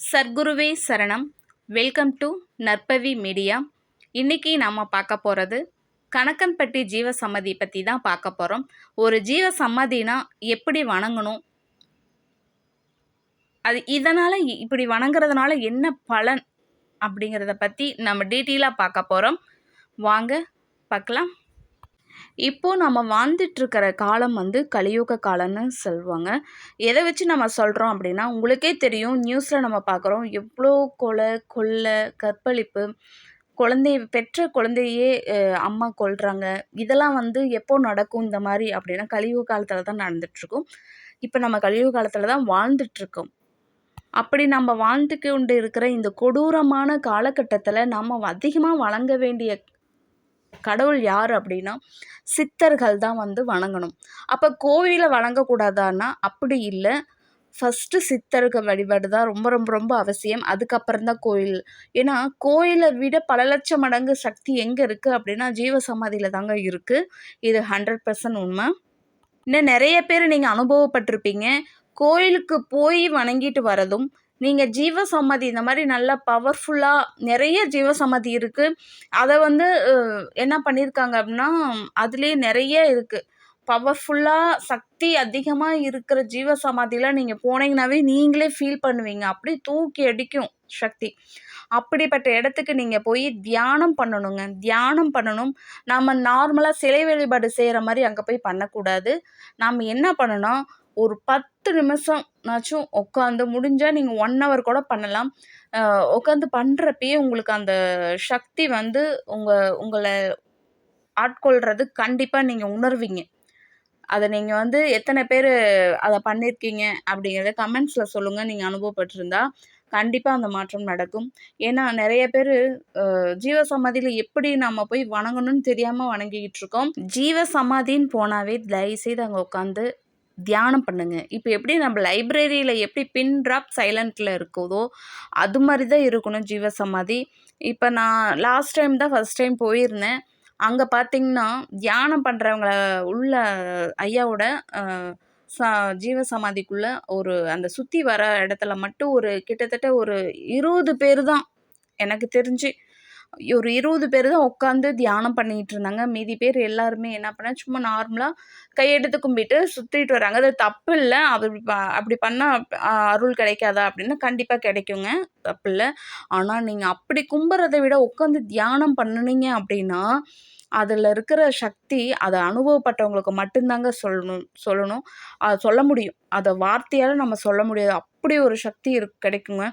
சர்க்குருவே சரணம். Welcome to Narpavi media. இன்றைக்கி நம்ம பார்க்க போகிறது கணக்கன்பட்டி ஜீவ சமாதி பற்றி தான் பார்க்க போகிறோம். ஒரு ஜீவ சமாதினா எப்படி வணங்கணும், அது இதனால் இப்படி வணங்குறதுனால என்ன பலன் அப்படிங்கிறத பற்றி நம்ம டீட்டெயிலாக பார்க்க போகிறோம். வாங்க பார்க்கலாம். இப்போது நம்ம வாழ்ந்துட்டுருக்கிற காலம் கலியுக காலம்னு சொல்லுவாங்க. எதை வச்சு நம்ம சொல்கிறோம் அப்படின்னா, உங்களுக்கே தெரியும், நியூஸில் நம்ம பார்க்குறோம் எவ்வளோ கொள்ளை, கற்பழிப்பு, பெற்ற குழந்தையே அம்மா கொல்றாங்க. இதெல்லாம் எப்போ நடக்கும் இந்த மாதிரி அப்படின்னா, கலியுக காலத்தில் தான் நடந்துகிட்ருக்கும். இப்போ நம்ம கலியுக காலத்தில் தான் வாழ்ந்துட்டுருக்கோம். அப்படி நம்ம வாழ்ந்து கொண்டு இருக்கிற இந்த கொடூரமான காலகட்டத்தில் நம்ம அதிகமாக வழங்க வேண்டிய கடவுள் யார் அப்படின்னா சித்தர்கள் தான் வணங்கணும். அப்போ கோவிலில் வணங்கக்கூடாதான்னா அப்படி இல்லை. ஃபஸ்ட்டு சித்தர்கள் வழிபாடு தான் ரொம்ப ரொம்ப ரொம்ப அவசியம். அதுக்கப்புறம் தான் கோயில். ஏன்னா கோயிலை விட பல லட்சம் மடங்கு சக்தி எங்கே இருக்குது அப்படின்னா ஜீவ சமாதியில் தாங்க இருக்குது. இது 100% உண்மை. இன்னும் நிறைய பேர் நீங்கள் அனுபவப்பட்டிருப்பீங்க. கோயிலுக்கு போய் வணங்கிட்டு வரதும், நீங்கள் ஜீவ சமாதி இந்த மாதிரி நல்லா பவர்ஃபுல்லாக நிறைய ஜீவ சமாதி இருக்குது. அதை என்ன பண்ணியிருக்காங்க அப்படின்னா, அதுலேயே நிறைய இருக்குது. பவர்ஃபுல்லாக சக்தி அதிகமாக இருக்கிற ஜீவ சமாதிலாம் நீங்கள் போனீங்கன்னாவே நீங்களே ஃபீல் பண்ணுவீங்க. அப்படியே தூக்கி அடிக்கும் சக்தி. அப்படிப்பட்ட இடத்துக்கு நீங்கள் போய் தியானம் பண்ணணுங்க. தியானம் பண்ணணும். நம்ம நார்மலாக சிலை வழிபாடு செய்கிற மாதிரி அங்கே போய் பண்ணக்கூடாது. நாம் என்ன பண்ணணும், ஒரு 10 நிமிஷம்னாச்சும் உட்காந்து, முடிஞ்சால் நீங்கள் 1 hour கூட பண்ணலாம். உட்காந்து பண்ணுறப்பயே உங்களுக்கு அந்த சக்தி உங்களை ஆட்கொள்கிறது கண்டிப்பாக நீங்கள் உணர்வீங்க. அதை நீங்கள் எத்தனை பேர் அதை பண்ணியிருக்கீங்க அப்படிங்கிறத கமெண்ட்ஸில் சொல்லுங்கள். நீங்கள் அனுபவப்பட்டிருந்தா கண்டிப்பாக அந்த மாற்றம் நடக்கும். ஏன்னா நிறைய பேர் ஜீவ சமாதியில் எப்படி நம்ம போய் வணங்கணும்னு தெரியாமல் வணங்கிக்கிட்டு இருக்கோம். ஜீவ சமாதின்னு போனாவே தயவுசெய்து அங்கே உட்காந்து தியானம் பண்ணுங்க. இப்போ எப்படி நம்ம லைப்ரரியில் எப்படி பின் ட்ராப் சைலண்ட்டில் இருக்குதோ அது மாதிரி தான் இருக்கணும் ஜீவ சமாதி. இப்போ நான் ஃபஸ்ட் டைம் போயிருந்தேன். அங்கே பார்த்திங்கன்னா தியானம் பண்ணுறவங்கள உள்ள ஐயாவோட ஜீவ சமாதிக்குள்ளே அந்த சுற்றி வர இடத்துல மட்டும் கிட்டத்தட்ட ஒரு 20 பேர் தான், எனக்கு தெரிஞ்சு ஒரு 20 பேர் தான் உட்காந்து தியானம் பண்ணிகிட்டு இருந்தாங்க. மீதி பேர் எல்லாருமே என்ன பண்ணால் சும்மா நார்மலாக கையெடுத்து கும்பிட்டு சுற்றிட்டு வராங்க. அது தப்பு இல்லை. அப்படி பண்ணால் அருள் கிடைக்காதா அப்படின்னா கண்டிப்பாக கிடைக்குங்க, தப்பு இல்லை. ஆனால் நீங்கள் அப்படி கும்புறதை விட உட்காந்து தியானம் பண்ணுனீங்க அப்படின்னா அதில் இருக்கிற சக்தி அதை அனுபவப்பட்டவங்களுக்கு மட்டும்தாங்க சொல்லணும். அதை சொல்ல முடியும். அதை வார்த்தையால் நம்ம சொல்ல முடியாது. அப்படி ஒரு சக்தி கிடைக்குங்க.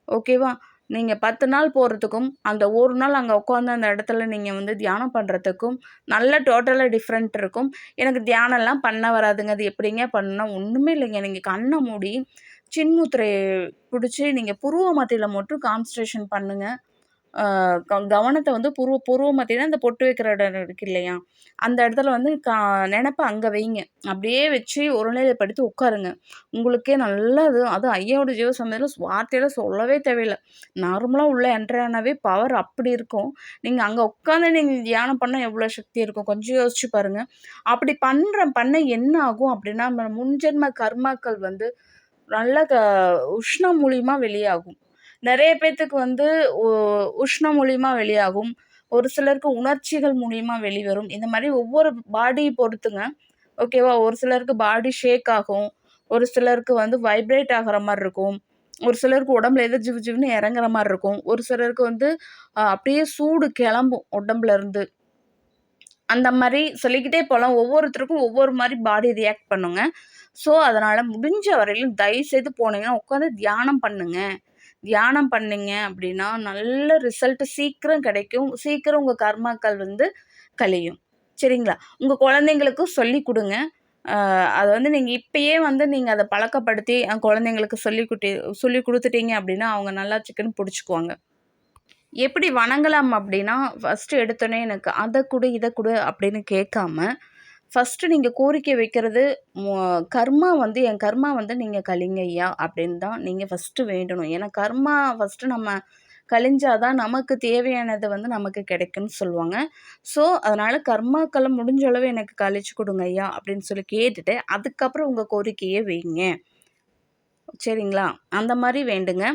ஓகேவா? நீங்கள் 10 நாள் போகிறதுக்கும் அந்த ஒரு நாள் அங்கே உட்காந்து அந்த இடத்துல நீங்கள் தியானம் பண்ணுறதுக்கும் நல்ல டோட்டலாக டிஃப்ரெண்ட் இருக்கும். எனக்கு தியானம்லாம் பண்ண வராதுங்க. அது எப்படிங்க பண்ணணும்? ஒன்றுமே இல்லைங்க. நீங்கள் கண்ணை மூடி சின்முத்திரை பிடிச்சி நீங்கள் புருவ மத்தியில் மட்டும் கான்சன்ட்ரேஷன் பண்ணுங்கள். கவனத்தை பூர்வ மத்தியில் அந்த பொட்டு வைக்கிற இடம் இருக்கு இல்லையா, அந்த இடத்துல நினப்ப அங்கே வைங்க. அப்படியே வச்சு ஒரு நிலைப்படுத்தி உட்காருங்க. உங்களுக்கே நல்லது. அதுவும் ஐயாவோட ஜீவ சமாதியில் வார்த்தையில் சொல்லவே தேவையில்லை. நார்மலாக உள்ள என்ட்ரானாவே பவர் அப்படி இருக்கும். நீங்கள் அங்கே உட்காந்து நீங்கள் தியானம் பண்ணால் எவ்வளோ சக்தி இருக்கும் கொஞ்சம் யோசிச்சு பாருங்கள். அப்படி பண்ண என்ன ஆகும் அப்படின்னா, நம்ம முன்ஜென்ம கர்மாக்கள் நல்ல உஷ்ணம் மூலியமா வெளியாகும். நிறைய பேர்த்துக்கு உஷ்ணம் மூலியமாக வெளியாகும். ஒரு சிலருக்கு உணர்ச்சிகள் மூலியமா வெளிவரும். இந்த மாதிரி ஒவ்வொரு பாடியை பொறுத்துங்க. ஓகேவா? ஒரு சிலருக்கு பாடி ஷேக் ஆகும். ஒரு சிலருக்கு வைப்ரேட் ஆகிற மாதிரி இருக்கும். ஒரு சிலருக்கு உடம்புல எது ஜிவு ஜிவுன்னு இறங்குற மாதிரி இருக்கும். ஒரு சிலருக்கு அப்படியே சூடு கிளம்பும் உடம்புல இருந்து. அந்த மாதிரி சொல்லிக்கிட்டே போகலாம். ஒவ்வொருத்தருக்கும் ஒவ்வொரு மாதிரி பாடி ரியாக்ட் பண்ணுங்க. ஸோ அதனால் முடிஞ்ச வரையிலும் தயவுசெய்து போனீங்கன்னா உட்காந்து தியானம் பண்ணுங்க. தியானம் பண்ணிங்க அப்படின்னா நல்ல ரிசல்ட்டு சீக்கிரம் கிடைக்கும். சீக்கிரம் உங்கள் கர்மாக்கள் கழியும். சரிங்களா? உங்கள் குழந்தைங்களுக்கும் சொல்லி கொடுங்க. அது நீங்கள் இப்பயே நீங்கள் அதை பழக்கப்படுத்தி குழந்தைங்களுக்கு சொல்லி கொடுத்துட்டீங்க அப்படின்னா அவங்க நல்லா சிக்கன் பிடிச்சிக்குவாங்க. எப்படி வணங்கலாம் அப்படின்னா, ஃபஸ்ட்டு எடுத்தோடனே எனக்கு அதை கொடு இதை கொடு அப்படின்னு கேட்காம, ஃபஸ்ட்டு நீங்கள் கோரிக்கை வைக்கிறது கர்மா என் கர்மா நீங்கள் கழிங்க ஐயா அப்படின்னு தான் நீங்கள் ஃபஸ்ட்டு வேண்டணும். ஏன்னா கர்மா ஃபஸ்ட்டு நம்ம கழிஞ்சாதான் நமக்கு தேவையானது நமக்கு கிடைக்குன்னு சொல்லுவாங்க. ஸோ அதனால் கர்மாக்களை முடிஞ்ச அளவு எனக்கு கழிச்சு கொடுங்க ஐயா அப்படின்னு சொல்லி கேட்டுட்டு அதுக்கப்புறம் உங்கள் கோரிக்கையை வைங்க. சரிங்களா? அந்த மாதிரி வேண்டுங்க.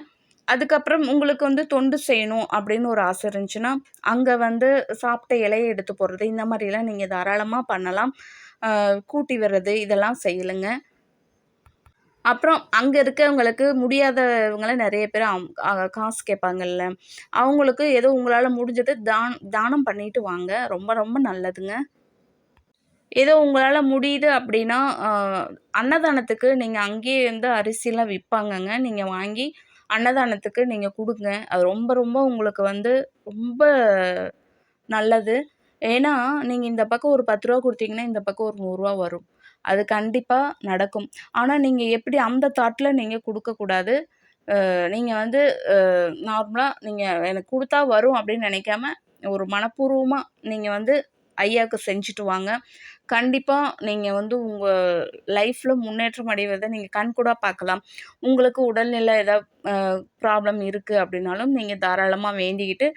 அதுக்கப்புறம் உங்களுக்கு வந்து தொண்டு செய்யணும் அப்படின்னு ஒரு ஆசை இருந்துச்சுன்னா, அங்க வந்து சாப்பிட்ட இலைய எடுத்து போடுறது, இந்த மாரிலாம் நீங்க தாராளமா பண்ணலாம். கூட்டி விடுறது இதெல்லாம் செய்யலுங்க. அப்புறம் அங்க இருக்கவங்களுக்கு முடியாதவங்கள நெறைய பேர் காசு கேட்பாங்கல்ல, அவங்களுக்கு ஏதோ உங்களால முடிஞ்சது தானம் பண்ணிட்டு வாங்க. ரொம்ப ரொம்ப நல்லதுங்க. ஏதோ உங்களால முடியுது அப்படின்னா, அன்னதானத்துக்கு நீங்க அங்கேயே வந்து அரிசிலாம் விப்பாங்கங்க. நீங்க வாங்கி அன்னதானத்துக்கு நீங்க குடுங்க. அது ரொம்ப ரொம்ப உங்களுக்கு வந்து ரொம்ப நல்லது. ஏன்னா, நீங்க இந்த பக்கம் ஒரு ரூ. 10 குடுத்தீங்கன்னா, இந்த பக்கம் ஒரு ரூ. 100 வரும். அது கண்டிப்பா நடக்கும். ஆனா, நீங்க எப்படி அந்த தாட்ல நீங்க குடுக்கக்கூடாது. நீங்க வந்து நார்மலா நீங்க எனக்கு குடுத்தா வரும் அப்படின்னு நினைக்காம, ஒரு மனப்பூர்வமா நீங்க வந்து ஐயாக்கு செஞ்சுட்டு வாங்க. கண்டிப்பா நீங்க வந்து உங்க லைஃப்ல முன்னேற்றம் அடைவத நீங்க கண்கூடா பார்க்கலாம். உங்களுக்கு உடல்நிலை ஏதாவது ப்ராப்ளம் இருக்கு அப்படின்னாலும், நீங்க தாராளமா வேண்டிக்கிட்டு,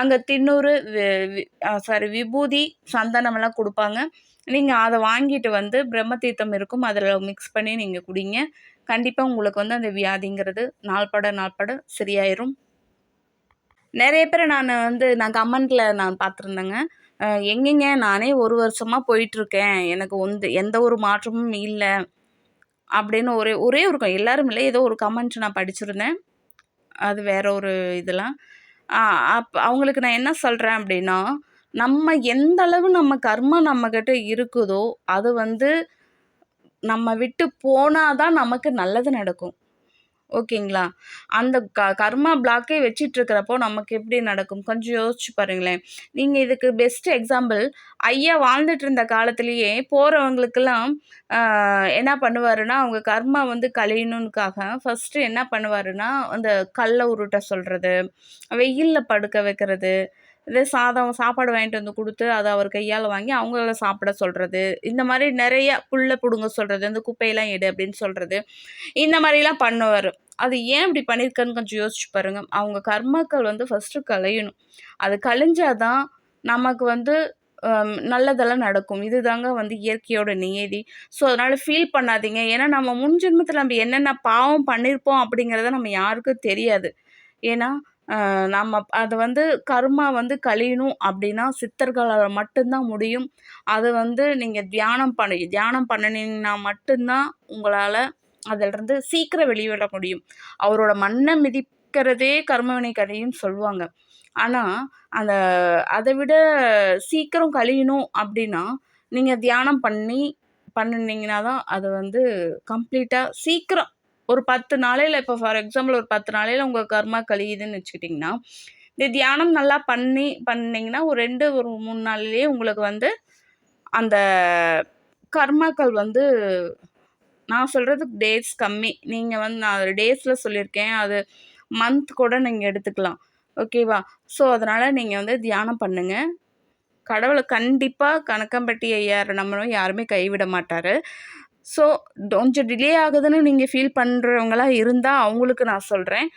அங்க திண்ணூறு வி வி சாரி விபூதி, சந்தனமெல்லாம் குடுப்பாங்க. நீங்க அத வாங்கிட்டு வந்து பிரம்ம தீர்த்தம் இருக்கும். அதுல மிக்ஸ் பண்ணி நீங்க குடிங்க. கண்டிப்பா உங்களுக்கு வந்து அந்த வியாதிங்கிறது நாள்பட நாள்பட சரியாயிரும். நெறைய பேர நான் கமெண்ட்ல பார்த்துருந்தேங்க. எங்கேங்க நானே 1 வருஷமா போயிட்டுருக்கேன். எனக்கு எந்த ஒரு மாற்றமும் இல்ல. அப்படின்னு ஒரே ஒரே ஒரு எல்லாரும் இல்ல. ஏதோ ஒரு கமெண்ட் நான் படிச்சிருந்தேன். அது வேற ஒரு இதெல்லாம். ஆ அவங்களுக்கு நான் என்ன சொல்றேன் அப்படின்னா, நம்ம எந்த அளவு நம்ம கர்மா நம்மகிட்ட இருக்குதோ, அது வந்து நம்ம விட்டு போனா தான் நமக்கு நல்லது நடக்கும். ஓகேங்களா? அந்த கர்மா பிளாக்கே வச்சுட்ருக்கிறப்போ நமக்கு எப்படி நடக்கும்? கொஞ்சம் யோசிச்சு பாருங்களேன். நீங்க இதுக்கு பெஸ்ட் எக்ஸாம்பிள் ஐயா வாழ்ந்துட்டு இருந்த காலத்திலேயே போறவங்களுக்கெல்லாம் அ என்ன பண்ணுவாருன்னா, அவங்க கர்மா வந்து கழியணுன்னுக்காக ஃபர்ஸ்ட்டு என்ன பண்ணுவாருன்னா, அந்த கல்ல உருட்ட சொல்றது, வெயில்ல படுக்க வைக்கிறது, இதே சாப்பாடு வாங்கிட்டு வந்து குடுத்து, அத அவர் கையால வாங்கி அவங்கள சாப்பிட சொல்றது. இந்த மாரி நெறைய புல்ல புடுங்க சொல்றது, இந்த குப்பையெல்லாம் எடு அப்படின்னு சொல்றது. இந்த மாரிலாம் பண்ணுவாரு. அது ஏன் இப்படி பண்ணியிருக்காருன்னு கொஞ்சம் யோசிச்சு பாருங்க. அவங்க கர்மாக்கள் வந்து ஃபர்ஸ்ட்டு களையணும். அது கழிஞ்சா தான் நமக்கு வந்து நல்லதெல்லாம் நடக்கும். இதுதாங்க வந்து இயற்கையோட நியதி. ஸோ, அதனால ஃபீல் பண்ணாதீங்க. ஏன்னா நம்ம முன் ஜென்மத்தில நம்ம என்னென்ன பாவம் பண்ணியிருப்போம் அப்படிங்கிறத நம்ம யாருக்கும் தெரியாது. ஏன்னா, நம்ம அது வந்து கர்மா வந்து கழியணும் அப்படின்னா சித்தர்களால மட்டும் தான் முடியும். அது வந்து நீங்க தியானம் பண்ணுனீங்கன்னா மட்டும் தான் உங்களால அதிலிருந்து சீக்கிரம் வெளிவர முடியும். அவரோட மண்ண மிதிக்கிறதே கர்மவினை கழியும்னு சொல்லுவாங்க. ஆனா, அந்த அத விட சீக்கிரம் கழியணும் அப்டின்னா, நீங்க தியானம் பண்ணுனீங்கன்னா தான் அது வந்து கம்ப்ளீட்டா சீக்கிரம் ஒரு 10 நாளையில இப்போ ஃபார் எக்ஸாம்பிள் ஒரு 10 நாளையில உங்க கர்மா கழியுதுன்னு வச்சுக்கிட்டீங்கன்னா, இந்த தியானம் நல்லா பண்ணீங்கன்னா ஒரு 3 நாள்லயே உங்களுக்கு வந்து அந்த கர்மாக்கள் வந்து நான் சொல்றது டேஸ் கம்மி. நீங்க வந்து நான் டேஸ்ல சொல்லியிருக்கேன். அது மந்த் கூட நீங்க எடுத்துக்கலாம். ஓகேவா? ஸோ, அதனால நீங்க வந்து தியானம் பண்ணுங்க. கடவுள கண்டிப்பா கணக்கம்பட்டி ஐயார நம்மளும் யாருமே கைவிட மாட்டாரு. ஸோ, கொஞ்சம் டிலே ஆகுதுன்னு நீங்க ஃபீல் பண்றவங்களா இருந்தா, அவங்களுக்கு நான் சொல்றேன்.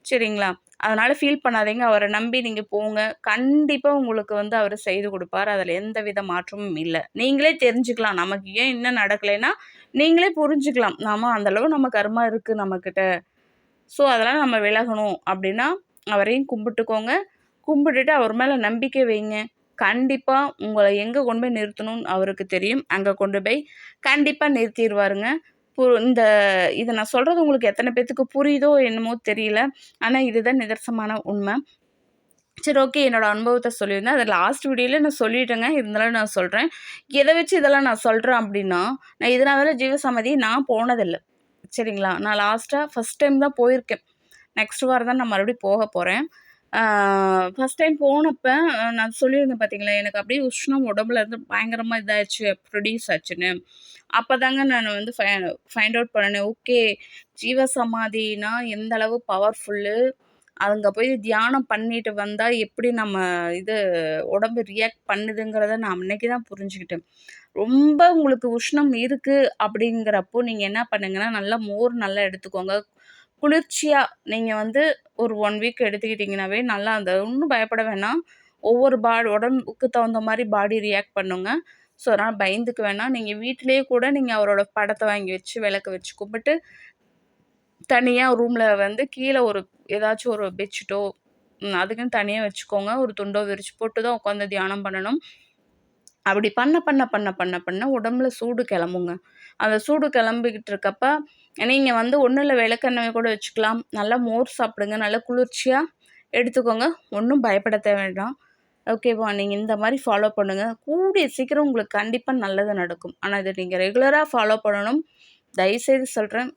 சரிங்களா? அதனால ஃபீல் பண்ணாதீங்க. அவர நம்பி நீங்க போங்க. கண்டிப்பா உங்களுக்கு வந்து அவரு செய்து குடுப்பார். அதுல எந்தவித மாற்றமும் இல்ல. நீங்களே தெரிஞ்சுக்கலாம். நமக்கு ஏன் இன்னும் நடக்கலைன்னா, நீங்களே புரிஞ்சுக்கலாம். அந்த அளவு நம்ம கர்மா இருக்கு நம்மகிட்ட. ஸோ, அதெல்லாம் நம்ம விலகணும் அப்டின்னா, அவரையும் கும்பிட்டுக்கோங்க. கும்பிட்டுட்டு அவர் மேல நம்பிக்கை வைங்க. கண்டிப்பா உங்கள எங்க கொண்டு போய் நிறுத்தணும்னு அவருக்கு தெரியும். அங்க கொண்டு போய் கண்டிப்பா நிறுத்திருவாருங்க. இந்த இத நான் சொல்றது உங்களுக்கு எத்தன பேத்துக்கு புரியுதோ என்னமோ தெரியல. ஆனா இதுதான் நிதர்சனமான உண்ம. சரி, ஓகே. என்னோட அனுபவத்த சொல்லியிருந்தேன். அத லாஸ்ட் வீடியோல நான் சொல்லிட்டேங்க. இருந்தாலும் நான் சொல்றேன். எத வச்சு இதெல்லாம் நான் சொல்றேன் அப்டின்னா, நான் இதனால வர ஜீவசமாதி நான் போனதில்ல. சரிங்களா? நான் ஃபர்ஸ்ட் டைம் தான் போயிருக்கேன். நெக்ஸ்ட் வாரம் தான் நான் மறுபடியும் போறேன். ஆ ஃபர்ஸ்ட் டைம் போனப்ப நான் சொல்லியிருந்தேன் பார்த்தீங்களா, எனக்கு அப்படியே உஷ்ணம் உடம்புல இருந்து பயங்கரமா இதாயிருச்சு, ப்ரொடியூஸ் ஆச்சுன்னு. அப்பதாங்க நான் வந்து ஃபைண்ட் அவுட் பண்ணுனேன். ஓகே, ஜீவசமாதினா எந்த அளவு பவர்ஃபுல்லு. அங்க போய் தியானம் பண்ணிட்டு வந்தா எப்படி நம்ம இது உடம்பு ரியாக்ட் பண்ணுதுங்கிறத நான் அன்னைக்கு தான் புரிஞ்சுக்கிட்டேன். ரொம்ப உங்களுக்கு உஷ்ணம் இருக்கு அப்படிங்கிறப்போ, நீங்க என்ன பண்ணுங்கன்னா, நல்லா மோர் நல்லா எடுத்துக்கோங்க. குளிர்ச்சியா நீங்க வந்து ஒரு 1 வீக் எடுத்துக்கிட்டீங்கன்னாவே, நல்லா அந்த ஒண்ணும் பயப்பட வேணாம். ஒவ்வொரு உடம்புக்கு தகுந்த மாரி பாடி ரியாக்ட் பண்ணுங்க. ஸோ, அதனால பயந்துக்க வேணாம். நீங்க வீட்டிலேயே கூட நீங்க அவரோட படத்த வாங்கி வச்சு, விளக்கு வச்சு கும்பிட்டு, தனியாக ரூமில் வந்து கீழே ஒரு ஏதாச்சும் ஒரு பெட்ஷீட்டோ அதுக்குன்னு தனியாக வச்சுக்கோங்க. ஒரு துண்டோ விரிச்சு போட்டு தான் உட்காந்து தியானம் பண்ணணும். அப்படி பண்ண பண்ண பண்ண பண்ண பண்ண உடம்புல சூடு கிளம்புங்க. அந்த சூடு கிளம்பிக்கிட்டு இருக்கப்ப நீங்கள் வந்து ஒன்றும் இல்லை, விளக்கெண்ணெய் கூட வச்சுக்கலாம். நல்லா மோர் சாப்பிடுங்க. நல்லா குளிர்ச்சியாக எடுத்துக்கோங்க. ஒன்றும் பயப்பட தேவை வேண்டாம். ஓகேவா? நீங்கள் இந்த மாதிரி ஃபாலோ பண்ணுங்கள். கூடிய சீக்கிரம் உங்களுக்கு கண்டிப்பாக நல்லது நடக்கும். ஆனால் இதை நீங்கள் ரெகுலராக ஃபாலோ பண்ணணும். தயவுசெய்து சொல்கிறேன்,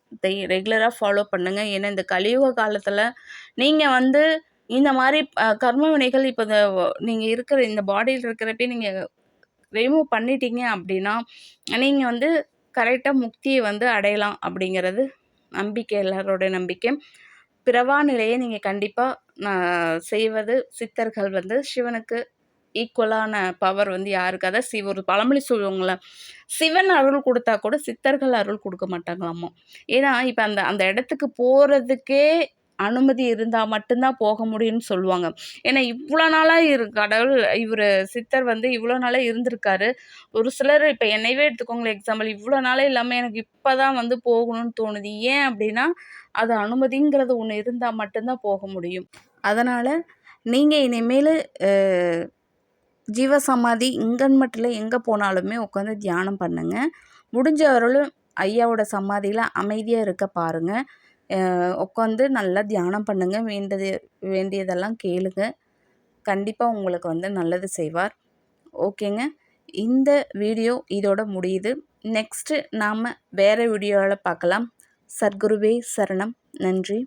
ரெகுலராக ஃபாலோ பண்ணுங்கள். ஏன்னா இந்த கலியுக காலத்தில் நீங்கள் வந்து இந்த மாதிரி கர்ம வினைகள் இப்போ நீங்கள் இருக்கிற இந்த பாடியில் இருக்கிறப்பே நீங்கள் ரிமூவ் பண்ணிட்டீங்க அப்படின்னா நீங்கள் வந்து கரெக்டாக முக்தியை வந்து அடையலாம் அப்படிங்கிறது நம்பிக்கை, எல்லாரோட நம்பிக்கை. பிறவா நிலையை நீங்கள் கண்டிப்பாக செய்வது சித்தர்கள் வந்து சிவனுக்கு ஈக்குவலான பவர் வந்து யாருக்கு, அதான் ஒரு பழமொழி சொல்லுவாங்கள, சிவன் அருள் கொடுத்தா கூட சித்தர்கள் அருள் கொடுக்க மாட்டாங்களாம்மா. ஏன்னா இப்போ அந்த அந்த இடத்துக்கு போகிறதுக்கே அனுமதி இருந்தால் மட்டும்தான் போக முடியும்னு சொல்லுவாங்க. ஏன்னா இவ்வளோ நாளாக கடவுள் இவர் சித்தர் வந்து இவ்வளோ நாளாக இருந்திருக்காரு. ஒரு சிலர் இப்போ என்னையவே எடுத்துக்கோங்களேன் எக்ஸாம்பிள், இவ்வளோ நாளே இல்லாமல் எனக்கு இப்போ தான் வந்து போகணும்னு தோணுது. ஏன் அப்படின்னா அது அனுமதிங்கிறது ஒன்று இருந்தால் மட்டும்தான் போக முடியும். அதனால் நீங்கள் இனிமேல் ஜீவசமாதி இங்கன்மட்டில் எங்கே போனாலுமே உட்காந்து தியானம் பண்ணுங்கள். முடிஞ்சவர்களும் ஐயாவோட சமாதியில் அமைதியாக இருக்க பாருங்கள். உட்காந்து நல்லா தியானம் பண்ணுங்கள். வேண்டியதெல்லாம் கேளுங்க. கண்டிப்பாக உங்களுக்கு வந்து நல்லது செய்வார். ஓகேங்க, இந்த வீடியோ இதோட முடியுது. நெக்ஸ்ட்டு நாம் வேறு வீடியோவில் பார்க்கலாம். சத்குருவே சரணம். நன்றி.